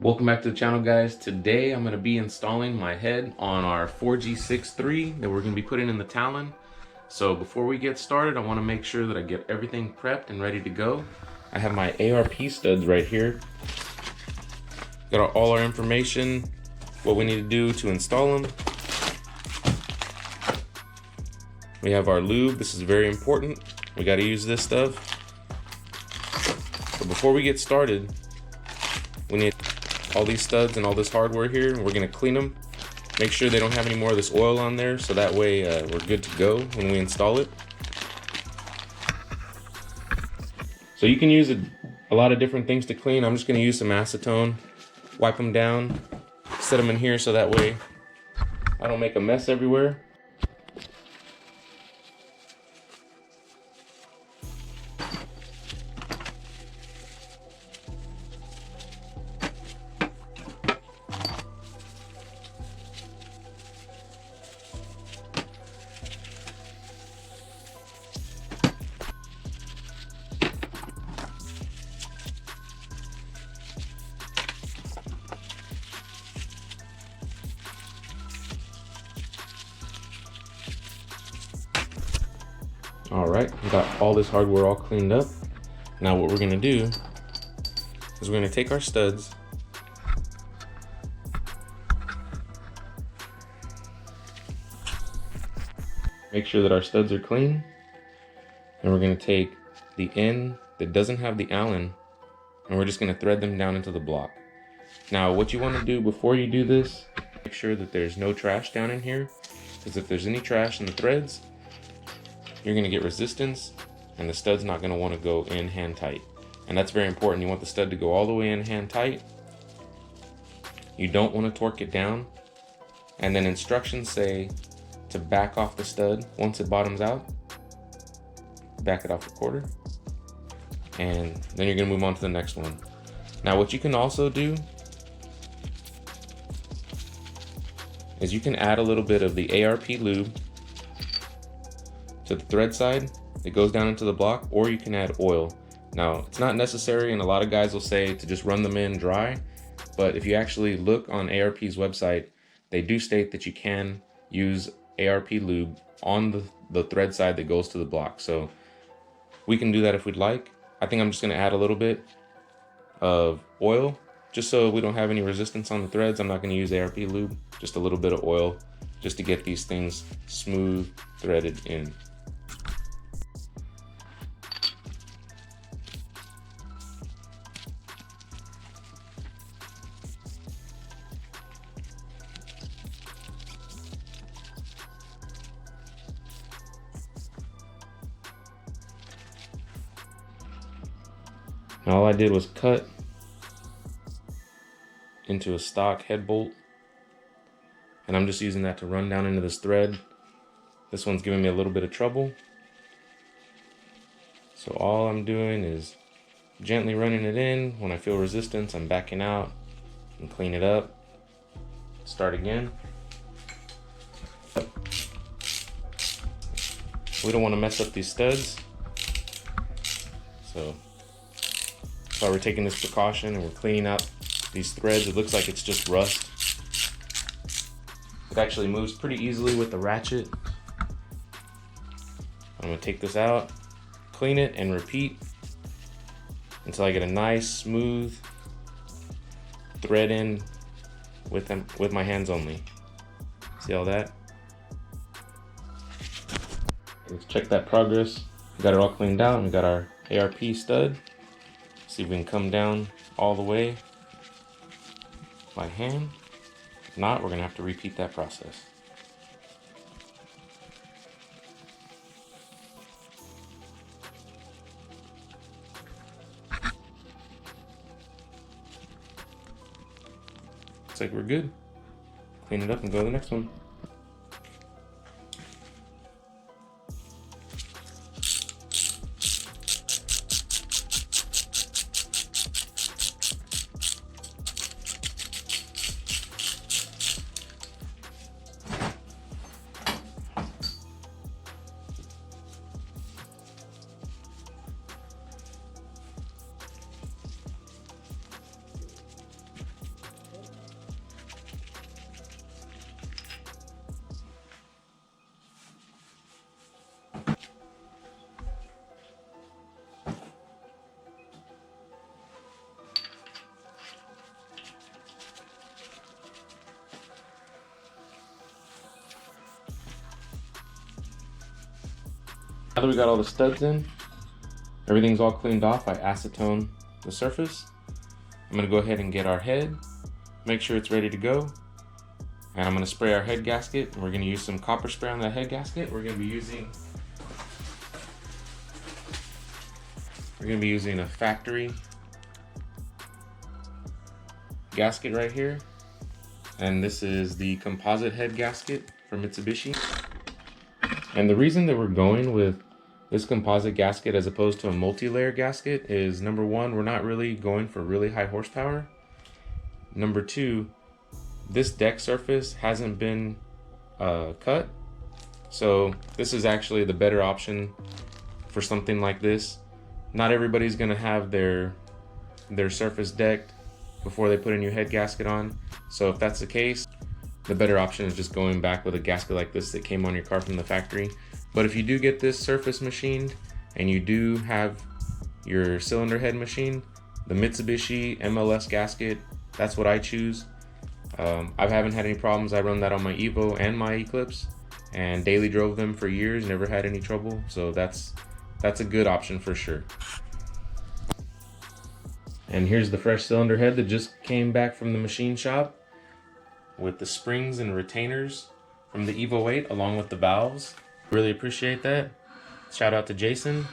Welcome back to the channel, guys. Today I'm going to be installing my head on our 4G63 that we're going to be putting in the talon. So before we get started, I want to make sure that I get everything prepped and ready to go. I have my ARP studs right here. Got all our information, what we need to do to install them. We have our lube. This is very important. We got to use this stuff. But before we get started, we need all these studs and all this hardware here. We're going to clean them, make sure they don't have any more of this oil on there, so that way we're good to go when we install it. So you can use a lot of different things to clean. I'm just going to use some acetone, wipe them down, set them in here so that way I don't make a mess everywhere. All right, we got all this hardware all cleaned up. Now what we're gonna do is we're gonna take our studs, make sure that our studs are clean, and we're gonna take the end that doesn't have the Allen, and we're just gonna thread them down into the block. Now what you wanna do before you do this, make sure that there's no trash down in here, because if there's any trash in the threads, you're going to get resistance and the stud's not going to want to go in hand tight. And that's very important. You want the stud to go all the way in hand tight. You don't want to torque it down. And then instructions say to back off the stud once it bottoms out. Back it off a quarter. And then you're going to move on to the next one. Now what you can also do is you can add a little bit of the ARP lube to the thread side that goes down into the block, or you can add oil. Now it's not necessary, and a lot of guys will say to just run them in dry, but if you actually look on ARP's website, they do state that you can use ARP lube on the thread side that goes to the block. So we can do that if we'd like. I think I'm just going to add a little bit of oil just so we don't have any resistance on the threads. I'm not going to use ARP lube, just a little bit of oil just to get these things smooth threaded in. Now all I did was cut into a stock head bolt, and I'm just using that to run down into this thread. This one's giving me a little bit of trouble, so all I'm doing is gently running it in. When I feel resistance, I'm backing out and clean it up. Start again. We don't want to mess up these studs, so that's why we're taking this precaution and we're cleaning up these threads. It looks like it's just rust. It actually moves pretty easily with the ratchet. I'm gonna take this out, clean it, and repeat until I get a nice smooth thread in with my hands only. See all that? Let's check that progress. We got it all cleaned out, and we got our ARP stud. See if we can come down all the way by hand. If not, we're gonna have to repeat that process. Looks like we're good. Clean it up and go to the next one. Now that we got all the studs in, everything's all cleaned off, I acetone the surface. I'm gonna go ahead and get our head, make sure it's ready to go. And I'm gonna spray our head gasket. We're gonna use some copper spray on that head gasket. We're gonna be using a factory gasket right here. And this is the composite head gasket from Mitsubishi. And the reason that we're going with this composite gasket as opposed to a multi-layer gasket is, number one, we're not really going for really high horsepower. Number two, this deck surface hasn't been cut. So this is actually the better option for something like this. Not everybody's gonna have their surface decked before they put a new head gasket on. So if that's the case, the better option is just going back with a gasket like this that came on your car from the factory. But if you do get this surface machined and you do have your cylinder head machined, the Mitsubishi MLS gasket, that's what I choose. I haven't had any problems. I run that on my Evo and my Eclipse and daily drove them for years, never had any trouble. So that's a good option for sure. And here's the fresh cylinder head that just came back from the machine shop with the springs and retainers from the Evo 8 along with the valves. Really appreciate that. Shout out to Jason.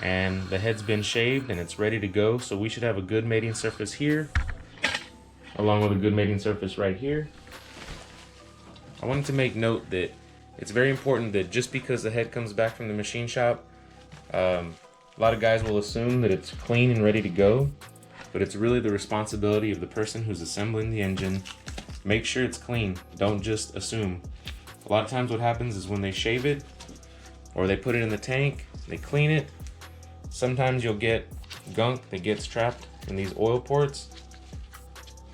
And the head's been shaved and it's ready to go. So we should have a good mating surface here, along with a good mating surface right here. I wanted to make note that it's very important that just because the head comes back from the machine shop, a lot of guys will assume that it's clean and ready to go, but it's really the responsibility of the person who's assembling the engine. Make sure it's clean, don't just assume. A lot of times what happens is when they shave it or they put it in the tank, they clean it, sometimes you'll get gunk that gets trapped in these oil ports,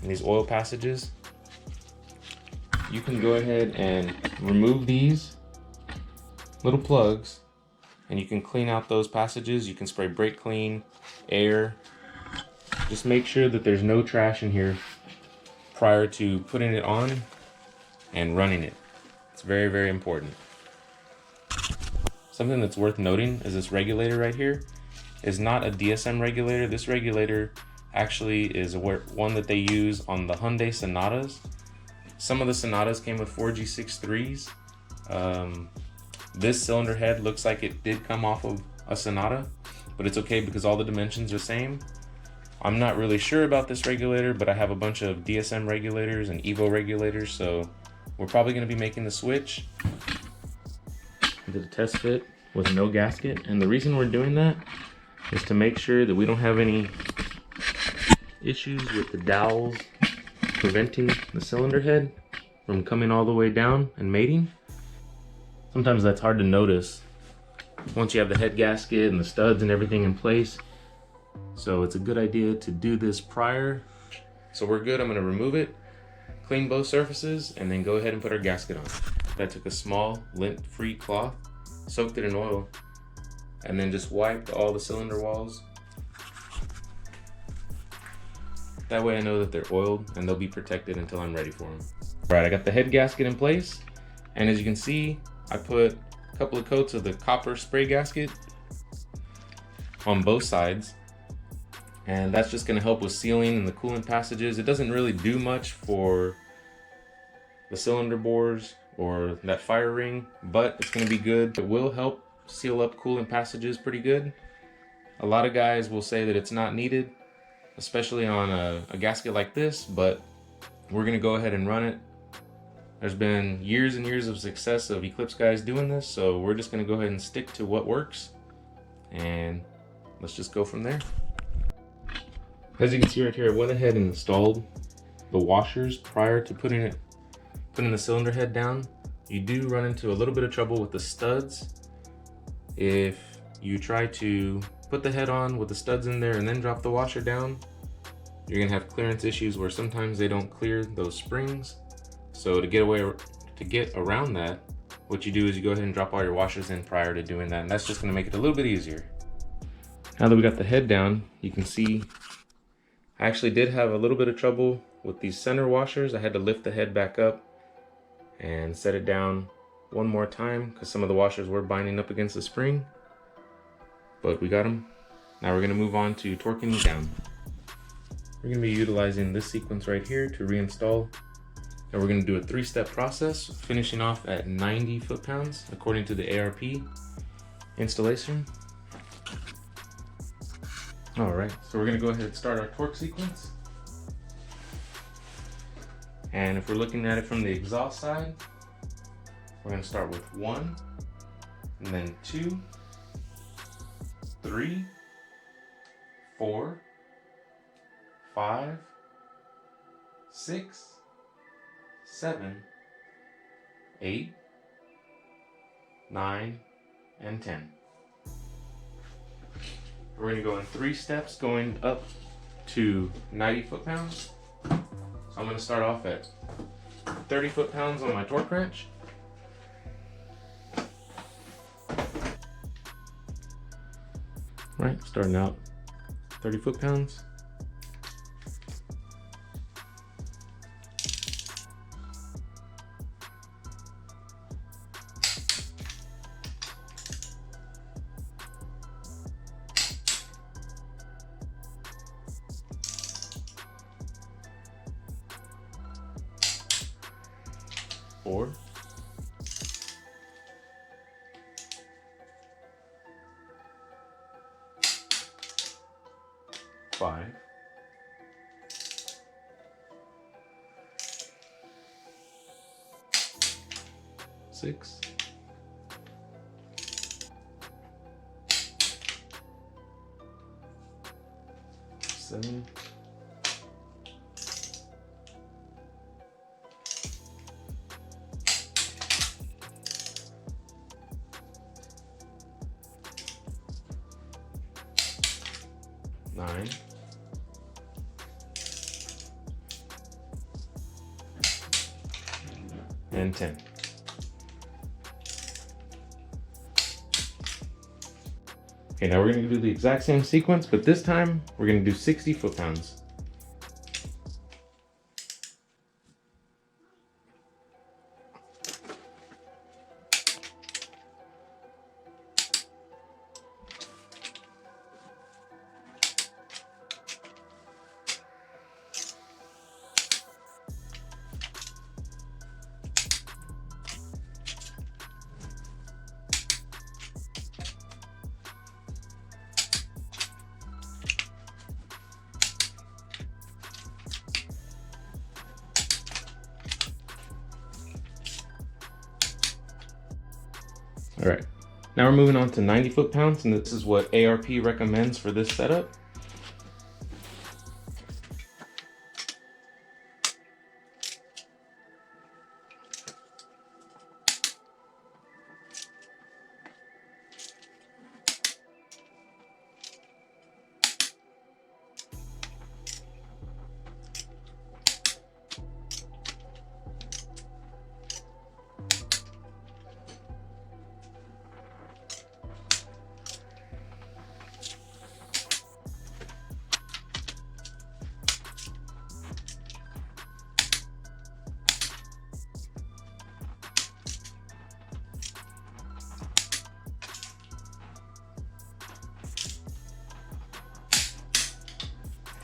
in these oil passages. You can go ahead and remove these little plugs and you can clean out those passages. You can spray brake clean, air. Just make sure that there's no trash in here prior to putting it on and running it. It's very, very important. Something that's worth noting is this regulator right here is not a DSM regulator. This regulator actually is one that they use on the Hyundai Sonatas. Some of the Sonatas came with 4G63s. This cylinder head looks like it did come off of a Sonata, but it's okay because all the dimensions are the same. I'm not really sure about this regulator, but I have a bunch of DSM regulators and Evo regulators, so we're probably going to be making the switch. Did a test fit with no gasket, and the reason we're doing that is to make sure that we don't have any issues with the dowels preventing the cylinder head from coming all the way down and mating. Sometimes that's hard to notice once you have the head gasket and the studs and everything in place. So it's a good idea to do this prior. So we're good. I'm going to remove it, clean both surfaces, and then go ahead and put our gasket on. I took a small lint-free cloth, soaked it in oil, and then just wiped all the cylinder walls. That way I know that they're oiled and they'll be protected until I'm ready for them. All right, I got the head gasket in place, and as you can see, I put a couple of coats of the copper spray gasket on both sides, and that's just going to help with sealing and the coolant passages. It doesn't really do much for the cylinder bores or that fire ring, but it's going to be good. It will help seal up coolant passages pretty good. A lot of guys will say that it's not needed, especially on a gasket like this, but we're going to go ahead and run it. There's been years and years of success of Eclipse guys doing this, so we're just going to go ahead and stick to what works, and let's just go from there. As you can see right here, I went ahead and installed the washers prior to putting the cylinder head down. You do run into a little bit of trouble with the studs. If you try to put the head on with the studs in there and then drop the washer down, you're gonna have clearance issues where sometimes they don't clear those springs. So to get around that, what you do is you go ahead and drop all your washers in prior to doing that, and that's just gonna make it a little bit easier. Now that we got the head down, you can see I actually did have a little bit of trouble with these center washers. I had to lift the head back up and set it down one more time because some of the washers were binding up against the spring, but we got them. Now we're going to move on to torquing down. We're going to be utilizing this sequence right here to reinstall, and we're going to do a 3-step process, finishing off at 90 foot-pounds according to the ARP installation. All right, so we're going to go ahead and start our torque sequence. And if we're looking at it from the exhaust side, we're going to start with 1, and then 2, 3, 4, 5, 6, 7, 8, 9, and 10. We're going to go in 3 steps going up to 90 foot-pounds. So I'm going to start off at 30 foot-pounds on my torque wrench. Right, starting out 30 foot-pounds. Four, 5, 6, 7, 9, and 10. Okay, now we're going to do the exact same sequence, but this time we're going to do 60 foot-pounds. All right, now we're moving on to 90 foot-pounds, and this is what ARP recommends for this setup.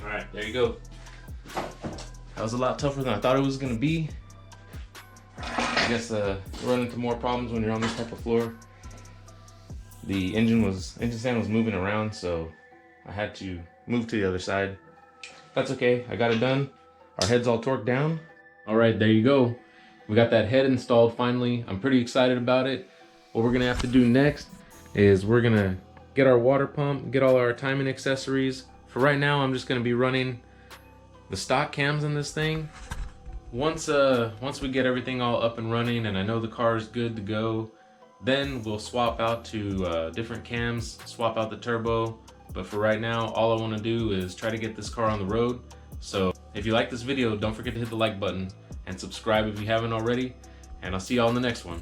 All right, there you go. That was a lot tougher than I thought it was gonna be. I guess you run into more problems when you're on this type of floor. The engine stand was moving around, so I had to move to the other side. That's okay, I got it done. Our head's all torqued down. All right, there you go. We got that head installed finally. I'm pretty excited about it. What we're gonna have to do next is we're gonna get our water pump, get all our timing accessories. For right now, I'm just gonna be running the stock cams in this thing. Once we get everything all up and running and I know the car is good to go, then we'll swap out to different cams, swap out the turbo. But for right now, all I wanna do is try to get this car on the road. So if you like this video, don't forget to hit the like button and subscribe if you haven't already. And I'll see y'all in the next one.